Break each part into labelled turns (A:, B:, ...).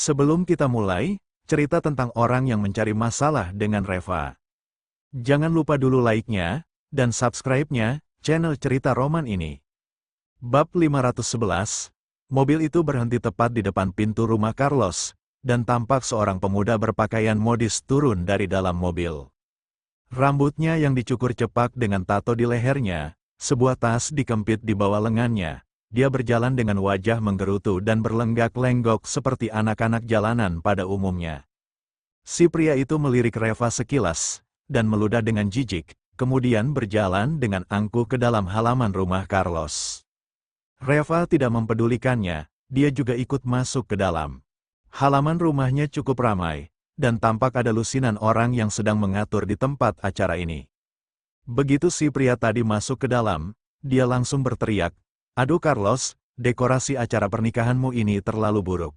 A: Sebelum kita mulai, cerita tentang orang yang mencari masalah dengan Reva. Jangan lupa dulu like-nya, dan subscribe-nya, channel cerita roman ini. Bab 511, mobil itu berhenti tepat di depan pintu rumah Carlos, dan tampak seorang pemuda berpakaian modis turun dari dalam mobil. Rambutnya yang dicukur cepak dengan tato di lehernya, sebuah tas dikempit di bawah lengannya. Dia berjalan dengan wajah menggerutu dan berlenggak-lenggok seperti anak-anak jalanan pada umumnya. Si pria itu melirik Reva sekilas, dan meludah dengan jijik, kemudian berjalan dengan angkuh ke dalam halaman rumah Carlos. Reva tidak mempedulikannya, dia juga ikut masuk ke dalam. Halaman rumahnya cukup ramai, dan tampak ada lusinan orang yang sedang mengatur di tempat acara ini. Begitu si pria tadi masuk ke dalam, dia langsung berteriak, "Aduh Carlos, dekorasi acara pernikahanmu ini terlalu buruk.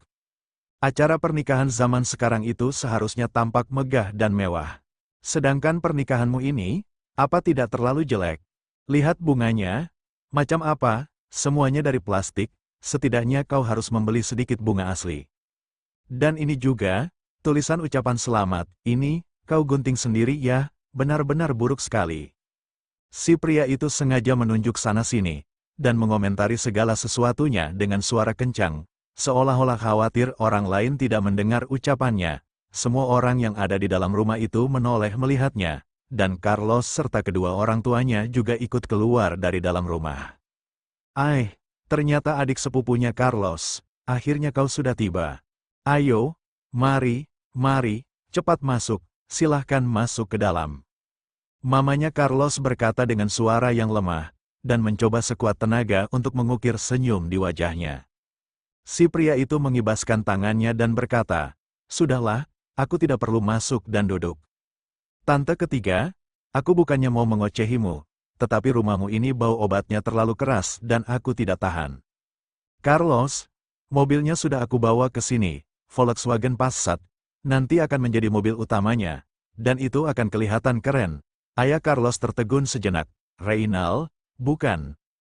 A: Acara pernikahan zaman sekarang itu seharusnya tampak megah dan mewah. Sedangkan pernikahanmu ini, apa tidak terlalu jelek? Lihat bunganya, macam apa, semuanya dari plastik, setidaknya kau harus membeli sedikit bunga asli. Dan ini juga, tulisan ucapan selamat, ini, kau gunting sendiri ya, benar-benar buruk sekali." Si pria itu sengaja menunjuk sana-sini, dan mengomentari segala sesuatunya dengan suara kencang, seolah-olah khawatir orang lain tidak mendengar ucapannya. Semua orang yang ada di dalam rumah itu menoleh melihatnya, dan Carlos serta kedua orang tuanya juga ikut keluar dari dalam rumah. Ternyata adik sepupunya Carlos, akhirnya kau sudah tiba. Ayo, mari, cepat masuk, silahkan masuk ke dalam. Mamanya Carlos berkata dengan suara yang lemah, dan mencoba sekuat tenaga untuk mengukir senyum di wajahnya. Si pria itu mengibaskan tangannya dan berkata, "Sudahlah, aku tidak perlu masuk dan duduk. Tante ketiga, aku bukannya mau mengocehimu, tetapi rumahmu ini bau obatnya terlalu keras dan aku tidak tahan. Carlos, mobilnya sudah aku bawa ke sini, Volkswagen Passat, nanti akan menjadi mobil utamanya, dan itu akan kelihatan keren." Ayah Carlos tertegun sejenak. "Reynald,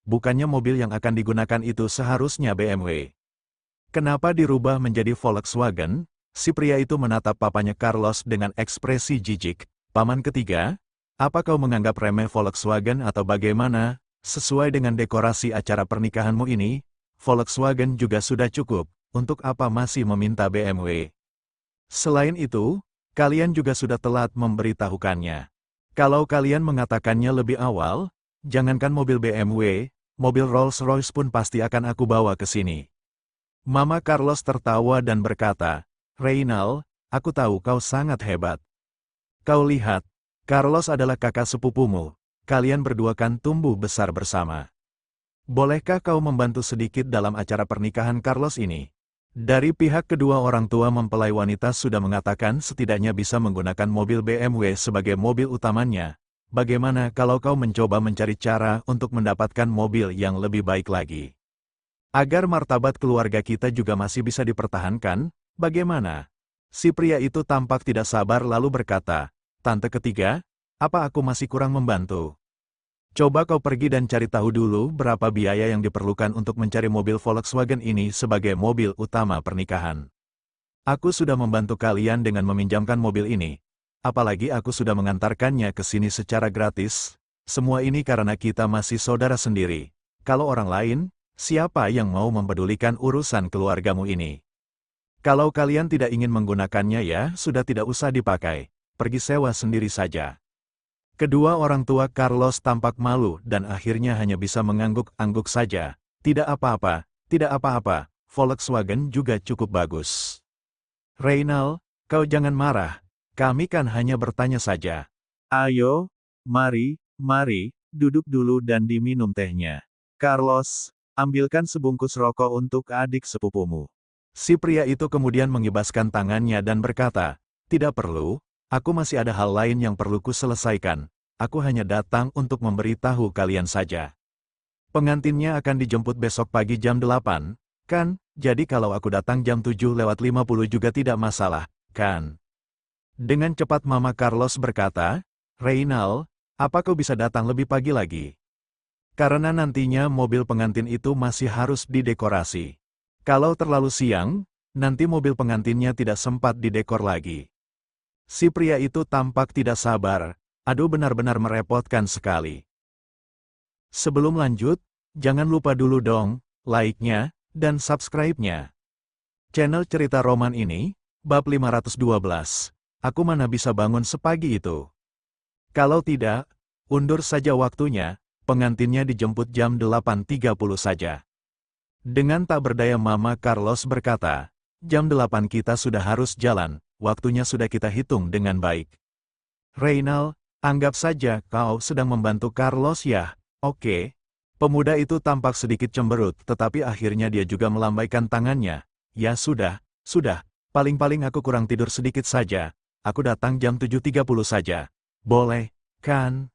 A: bukannya mobil yang akan digunakan itu seharusnya BMW. Kenapa dirubah menjadi Volkswagen?" Si pria itu menatap papanya Carlos dengan ekspresi jijik. "Paman ketiga, apa kau menganggap remeh Volkswagen atau bagaimana? Sesuai dengan dekorasi acara pernikahanmu ini, Volkswagen juga sudah cukup, untuk apa masih meminta BMW? Selain itu, kalian juga sudah telat memberitahukannya. Kalau kalian mengatakannya lebih awal, jangankan mobil BMW, mobil Rolls-Royce pun pasti akan aku bawa ke sini." Mama Carlos tertawa dan berkata, "Reynald, aku tahu kau sangat hebat. Kau lihat, Carlos adalah kakak sepupumu, kalian berdua kan tumbuh besar bersama. Bolehkah kau membantu sedikit dalam acara pernikahan Carlos ini?" Dari pihak kedua orang tua mempelai wanita sudah mengatakan setidaknya bisa menggunakan mobil BMW sebagai mobil utamanya. Bagaimana kalau kau mencoba mencari cara untuk mendapatkan mobil yang lebih baik lagi? Agar martabat keluarga kita juga masih bisa dipertahankan, bagaimana? Si pria itu tampak tidak sabar lalu berkata, "Tante ketiga, apa aku masih kurang membantu? Coba kau pergi dan cari tahu dulu berapa biaya yang diperlukan untuk mencari mobil Volkswagen ini sebagai mobil utama pernikahan. Aku sudah membantu kalian dengan meminjamkan mobil ini. Apalagi aku sudah mengantarkannya ke sini secara gratis. Semua ini karena kita masih saudara sendiri. Kalau orang lain, siapa yang mau mempedulikan urusan keluargamu ini? Kalau kalian tidak ingin menggunakannya ya sudah tidak usah dipakai. Pergi sewa sendiri saja." Kedua orang tua Carlos tampak malu dan akhirnya hanya bisa mengangguk-angguk saja. Tidak apa-apa, Volkswagen juga cukup bagus." "Reynald, kau jangan marah, kami kan hanya bertanya saja. Ayo, mari, duduk dulu dan diminum tehnya. Carlos, ambilkan sebungkus rokok untuk adik sepupumu." Si pria itu kemudian mengibaskan tangannya dan berkata, "Tidak perlu. Aku masih ada hal lain yang perlu kuselesaikan. Aku hanya datang untuk memberitahu kalian saja. Pengantinnya akan dijemput besok pagi jam 8, kan? Jadi kalau aku datang jam 7:50 juga tidak masalah, kan?" Dengan cepat Mama Carlos berkata, "Reynald, apa kau bisa datang lebih pagi lagi? Karena nantinya mobil pengantin itu masih harus didekorasi. Kalau terlalu siang, Nanti mobil pengantinnya tidak sempat didekor lagi. Si pria itu tampak tidak sabar. Aduh, benar-benar merepotkan sekali. Sebelum lanjut, jangan lupa dulu dong, like-nya, dan subscribe-nya. Channel Cerita Roman ini, bab 512. Aku mana bisa bangun sepagi itu? Kalau tidak, undur saja waktunya, pengantinnya dijemput jam 8.30 saja. Dengan tak berdaya Mama Carlos berkata, jam 8 kita sudah harus jalan, waktunya sudah kita hitung dengan baik. Reynald, anggap saja kau sedang membantu Carlos ya, oke. Pemuda itu tampak sedikit cemberut, tetapi akhirnya dia juga melambaikan tangannya. Ya sudah, paling-paling aku kurang tidur sedikit saja, aku datang jam 7.30 saja. Boleh, kan?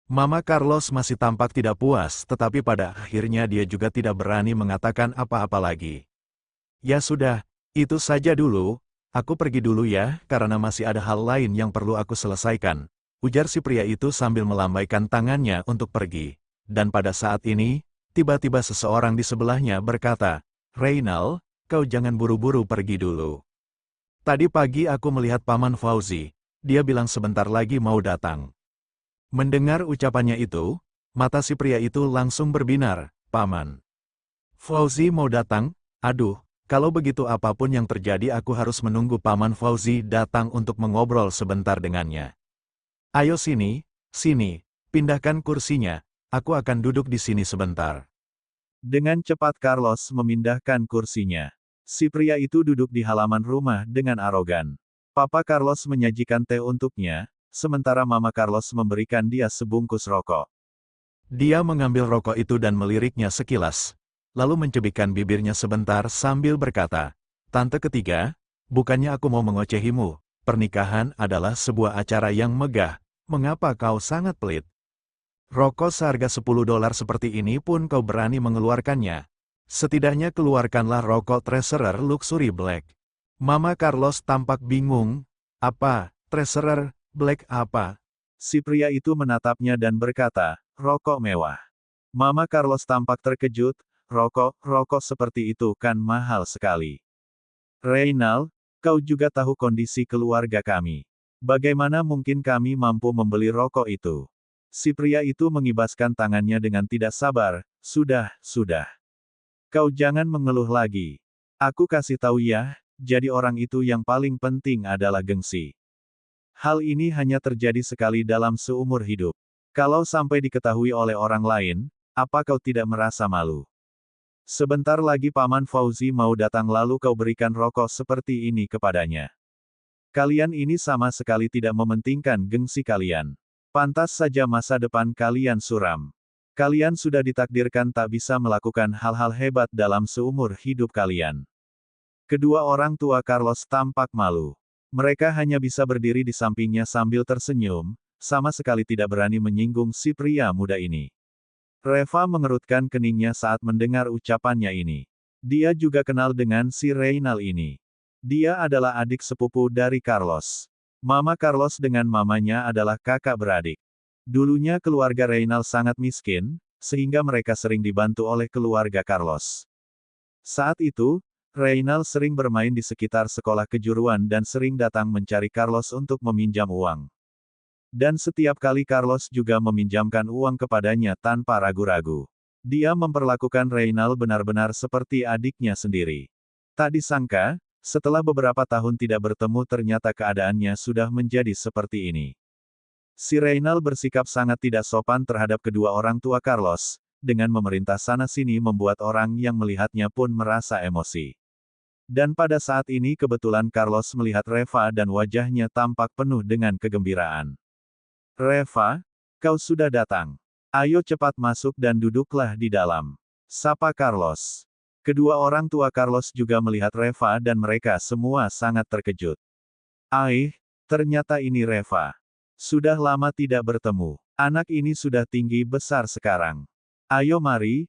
A: Mama Carlos masih tampak tidak puas, tetapi pada akhirnya dia juga tidak berani mengatakan apa-apa lagi. Ya sudah, itu saja dulu, aku pergi dulu ya, karena masih ada hal lain yang perlu aku selesaikan, ujar si pria itu sambil melambaikan tangannya untuk pergi. Dan pada saat ini, tiba-tiba seseorang di sebelahnya berkata, Reynald, kau jangan buru-buru pergi dulu. Tadi pagi aku melihat Paman Fauzi, dia bilang sebentar lagi mau datang. Mendengar ucapannya itu, mata si pria itu langsung berbinar, Paman Fauzi mau datang? Aduh, kalau begitu apapun yang terjadi aku harus menunggu Paman Fauzi datang untuk mengobrol sebentar dengannya. Ayo sini, pindahkan kursinya, aku akan duduk di sini sebentar. Dengan cepat Carlos memindahkan kursinya. Si pria itu duduk di halaman rumah dengan arogan. Papa Carlos menyajikan teh untuknya, sementara Mama Carlos memberikan dia sebungkus rokok. Dia mengambil rokok itu dan meliriknya sekilas, lalu mencebikkan bibirnya sebentar sambil berkata, Tante ketiga, bukannya aku mau mengocehimu, pernikahan adalah sebuah acara yang megah, mengapa kau sangat pelit? Rokok seharga $10 seperti ini pun kau berani mengeluarkannya. Setidaknya keluarkanlah rokok Treasurer Luxury Black. Mama Carlos tampak bingung. Apa, Treasurer Black apa? Si pria itu menatapnya dan berkata, rokok mewah. Mama Carlos tampak terkejut, rokok seperti itu kan mahal sekali. Reynald, kau juga tahu kondisi keluarga kami. Bagaimana mungkin kami mampu membeli rokok itu? Si pria itu mengibaskan tangannya dengan tidak sabar, sudah. Kau jangan mengeluh lagi. Aku kasih tahu ya, jadi orang itu yang paling penting adalah gengsi. Hal ini hanya terjadi sekali dalam seumur hidup. Kalau sampai diketahui oleh orang lain, apa kau tidak merasa malu? Sebentar lagi Paman Fauzi mau datang lalu kau berikan rokok seperti ini kepadanya. Kalian ini sama sekali tidak mementingkan gengsi kalian. Pantas saja masa depan kalian suram. Kalian sudah ditakdirkan tak bisa melakukan hal-hal hebat dalam seumur hidup kalian. Kedua orang tua Carlos tampak malu. Mereka hanya bisa berdiri di sampingnya sambil tersenyum, sama sekali tidak berani menyinggung si pria muda ini. Reva mengerutkan keningnya saat mendengar ucapannya ini. Dia juga kenal dengan si Reynald ini. Dia adalah adik sepupu dari Carlos. Mama Carlos dengan mamanya adalah kakak beradik. Dulunya keluarga Reynald sangat miskin, sehingga mereka sering dibantu oleh keluarga Carlos. Saat itu, Reynald sering bermain di sekitar sekolah kejuruan dan sering datang mencari Carlos untuk meminjam uang. Dan setiap kali Carlos juga meminjamkan uang kepadanya tanpa ragu-ragu. Dia memperlakukan Reynald benar-benar seperti adiknya sendiri. Tak disangka, setelah beberapa tahun tidak bertemu ternyata keadaannya sudah menjadi seperti ini. Si Reynald bersikap sangat tidak sopan terhadap kedua orang tua Carlos, dengan memerintah sana-sini membuat orang yang melihatnya pun merasa emosi. Dan pada saat ini kebetulan Carlos melihat Reva dan wajahnya tampak penuh dengan kegembiraan. Reva, kau sudah datang. Ayo cepat masuk dan duduklah di dalam. Sapa Carlos. Kedua orang tua Carlos juga melihat Reva dan mereka semua sangat terkejut. Ternyata ini Reva. Sudah lama tidak bertemu. Anak ini sudah tinggi besar sekarang. Ayo mari,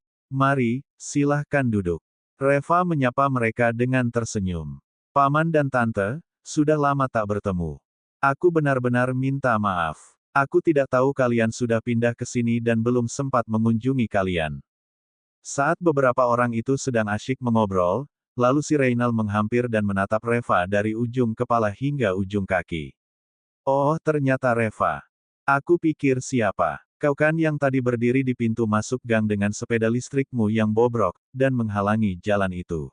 A: silahkan duduk. Reva menyapa mereka dengan tersenyum. Paman dan Tante, sudah lama tak bertemu. Aku benar-benar minta maaf. Aku tidak tahu kalian sudah pindah ke sini dan belum sempat mengunjungi kalian. Saat beberapa orang itu sedang asyik mengobrol, lalu si Reynald menghampir dan menatap Reva dari ujung kepala hingga ujung kaki. Oh, ternyata Reva. Aku pikir siapa? Kau kan yang tadi berdiri di pintu masuk gang dengan sepeda listrikmu yang bobrok, dan menghalangi jalan itu.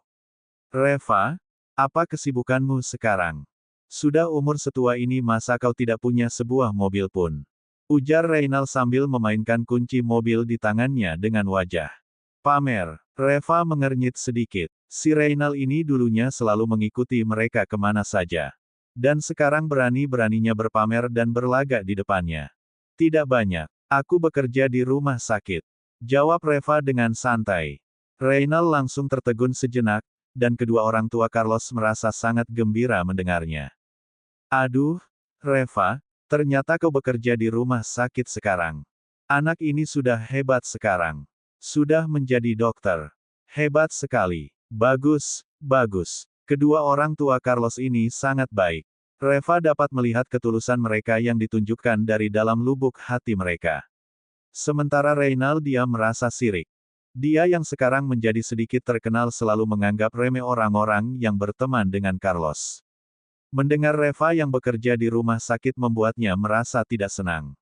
A: Reva, apa kesibukanmu sekarang? Sudah umur setua ini masa kau tidak punya sebuah mobil pun? Ujar Reynald sambil memainkan kunci mobil di tangannya dengan wajah pamer. Reva mengernyit sedikit. Si Reynald ini dulunya selalu mengikuti mereka kemana saja. Dan sekarang berani-beraninya berpamer dan berlagak di depannya. Tidak banyak. Aku bekerja di rumah sakit. Jawab Reva dengan santai. Reynald langsung tertegun sejenak, dan kedua orang tua Carlos merasa sangat gembira mendengarnya. Aduh, Reva, ternyata kau bekerja di rumah sakit sekarang. Anak ini sudah hebat sekarang. Sudah menjadi dokter. Hebat sekali. Bagus, bagus. Kedua orang tua Carlos ini sangat baik. Reva dapat melihat ketulusan mereka yang ditunjukkan dari dalam lubuk hati mereka. Sementara Reynald dia merasa sirik. Dia yang sekarang menjadi sedikit terkenal selalu menganggap remeh orang-orang yang berteman dengan Carlos. Mendengar Reva yang bekerja di rumah sakit membuatnya merasa tidak senang.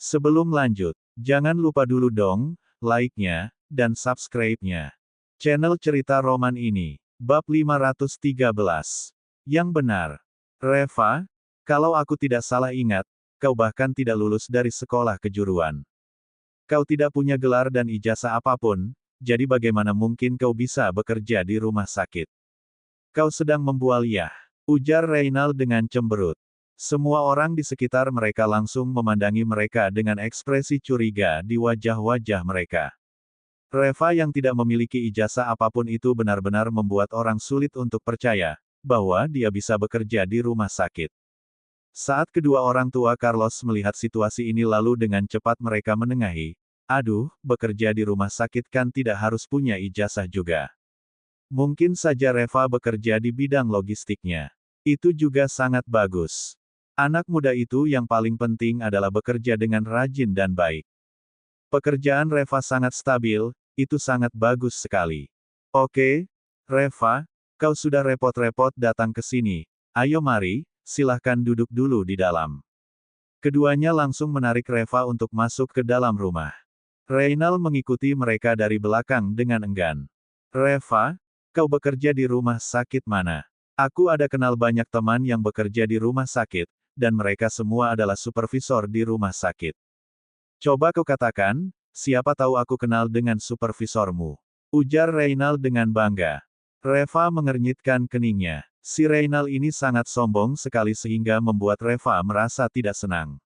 A: Sebelum lanjut, jangan lupa dulu dong, like-nya, dan subscribe-nya. Channel Cerita Roman ini. Bab 513. Yang benar. Reva, kalau aku tidak salah ingat, kau bahkan tidak lulus dari sekolah kejuruan. Kau tidak punya gelar dan ijazah apapun, jadi bagaimana mungkin kau bisa bekerja di rumah sakit? Kau sedang membual ya? Ujar Reynald dengan cemberut. Semua orang di sekitar mereka langsung memandangi mereka dengan ekspresi curiga di wajah-wajah mereka. Reva yang tidak memiliki ijazah apapun itu benar-benar membuat orang sulit untuk percaya bahwa dia bisa bekerja di rumah sakit. Saat kedua orang tua Carlos melihat situasi ini lalu dengan cepat mereka menengahi, aduh, bekerja di rumah sakit kan tidak harus punya ijazah juga. Mungkin saja Reva bekerja di bidang logistiknya. Itu juga sangat bagus. Anak muda itu yang paling penting adalah bekerja dengan rajin dan baik. Pekerjaan Reva sangat stabil, itu sangat bagus sekali. Oke, Reva, kau sudah repot-repot datang ke sini. Ayo mari, silahkan duduk dulu di dalam. Keduanya langsung menarik Reva untuk masuk ke dalam rumah. Reynald mengikuti mereka dari belakang dengan enggan. Reva, kau bekerja di rumah sakit mana? Aku ada kenal banyak teman yang bekerja di rumah sakit, dan mereka semua adalah supervisor di rumah sakit. Coba kau katakan, siapa tahu aku kenal dengan supervisormu? Ujar Reynald dengan bangga. Reva mengernyitkan keningnya. Si Reynald ini sangat sombong sekali sehingga membuat Reva merasa tidak senang.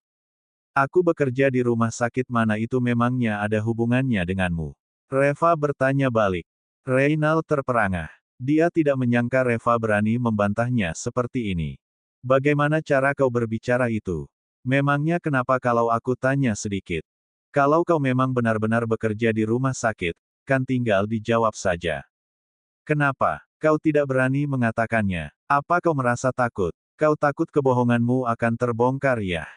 A: Aku bekerja di rumah sakit mana itu memangnya ada hubungannya denganmu? Reva bertanya balik. Reynald terperangah. Dia tidak menyangka Reva berani membantahnya seperti ini. Bagaimana cara kau berbicara itu? Memangnya kenapa kalau aku tanya sedikit? Kalau kau memang benar-benar bekerja di rumah sakit, kan tinggal dijawab saja. Kenapa? Kau tidak berani mengatakannya. Apa kau merasa takut? Kau takut kebohonganmu akan terbongkar ya?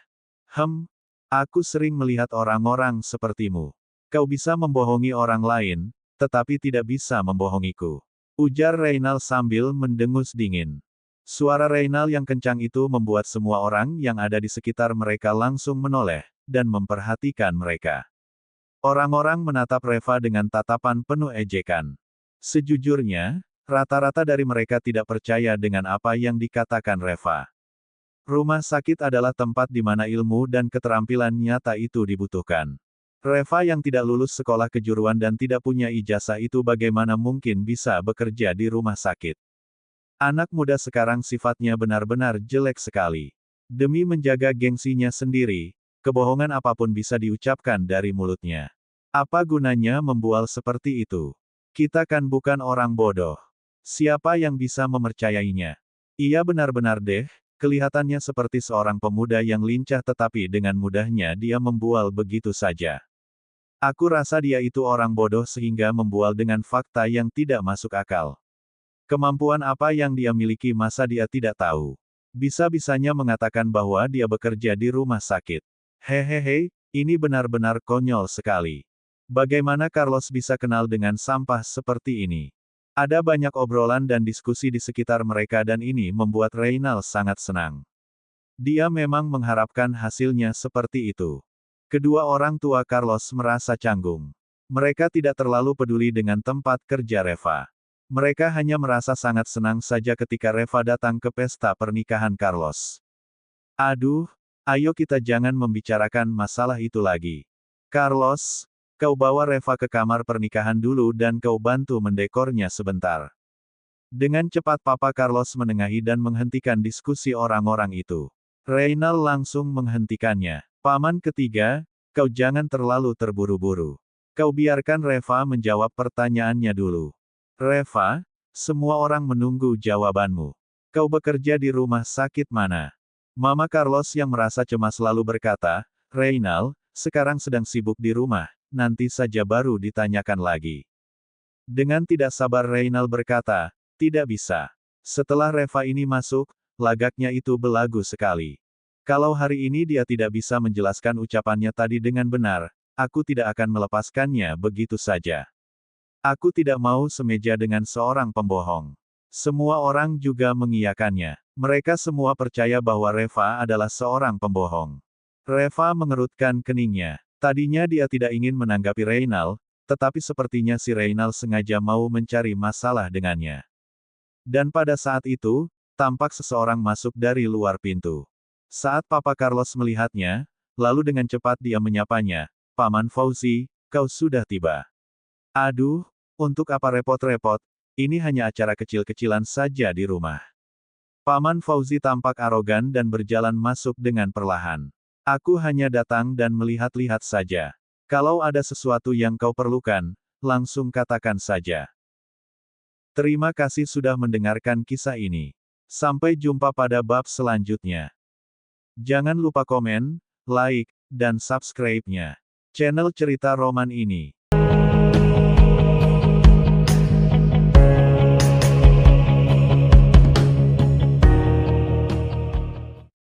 A: Aku sering melihat orang-orang sepertimu. Kau bisa membohongi orang lain, tetapi tidak bisa membohongiku. Ujar Reynald sambil mendengus dingin. Suara Reynald yang kencang itu membuat semua orang yang ada di sekitar mereka langsung menoleh, dan memperhatikan mereka. Orang-orang menatap Reva dengan tatapan penuh ejekan. Sejujurnya, rata-rata dari mereka tidak percaya dengan apa yang dikatakan Reva. Rumah sakit adalah tempat di mana ilmu dan keterampilan nyata itu dibutuhkan. Reva yang tidak lulus sekolah kejuruan dan tidak punya ijazah itu bagaimana mungkin bisa bekerja di rumah sakit? Anak muda sekarang sifatnya benar-benar jelek sekali. Demi menjaga gengsinya sendiri, kebohongan apapun bisa diucapkan dari mulutnya. Apa gunanya membual seperti itu? Kita kan bukan orang bodoh. Siapa yang bisa mempercayainya? Ia benar-benar kelihatannya seperti seorang pemuda yang lincah tetapi dengan mudahnya dia membual begitu saja. Aku rasa dia itu orang bodoh sehingga membual dengan fakta yang tidak masuk akal. Kemampuan apa yang dia miliki masa dia tidak tahu? Bisa-bisanya mengatakan bahwa dia bekerja di rumah sakit. Hehehe, ini benar-benar konyol sekali. Bagaimana Carlos bisa kenal dengan sampah seperti ini? Ada banyak obrolan dan diskusi di sekitar mereka dan ini membuat Reynald sangat senang. Dia memang mengharapkan hasilnya seperti itu. Kedua orang tua Carlos merasa canggung. Mereka tidak terlalu peduli dengan tempat kerja Reva. Mereka hanya merasa sangat senang saja ketika Reva datang ke pesta pernikahan Carlos. Aduh, ayo kita jangan membicarakan masalah itu lagi. Carlos, kau bawa Reva ke kamar pernikahan dulu dan kau bantu mendekornya sebentar. Dengan cepat Papa Carlos menengahi dan menghentikan diskusi orang-orang itu. Reynald langsung menghentikannya. Paman ketiga, kau jangan terlalu terburu-buru. Kau biarkan Reva menjawab pertanyaannya dulu. Reva, semua orang menunggu jawabanmu. Kau bekerja di rumah sakit mana? Mama Carlos yang merasa cemas lalu berkata, Reynald, sekarang sedang sibuk di rumah, nanti saja baru ditanyakan lagi. Dengan tidak sabar Reynald berkata, tidak bisa. Setelah Reva ini masuk, lagaknya itu belagu sekali. Kalau hari ini dia tidak bisa menjelaskan ucapannya tadi dengan benar, aku tidak akan melepaskannya begitu saja. Aku tidak mau semeja dengan seorang pembohong. Semua orang juga mengiyakannya. Mereka semua percaya bahwa Reva adalah seorang pembohong. Reva mengerutkan keningnya. Tadinya dia tidak ingin menanggapi Reynald, tetapi sepertinya si Reynald sengaja mau mencari masalah dengannya. Dan pada saat itu, tampak seseorang masuk dari luar pintu. Saat Papa Carlos melihatnya, lalu dengan cepat dia menyapanya, Paman Fauzi, kau sudah tiba. Aduh, untuk apa repot-repot, ini hanya acara kecil-kecilan saja di rumah. Paman Fauzi tampak arogan dan berjalan masuk dengan perlahan. Aku hanya datang dan melihat-lihat saja. Kalau ada sesuatu yang kau perlukan, langsung katakan saja. Terima kasih sudah mendengarkan kisah ini. Sampai jumpa pada bab selanjutnya. Jangan lupa komen, like, dan subscribe-nya channel cerita roman ini.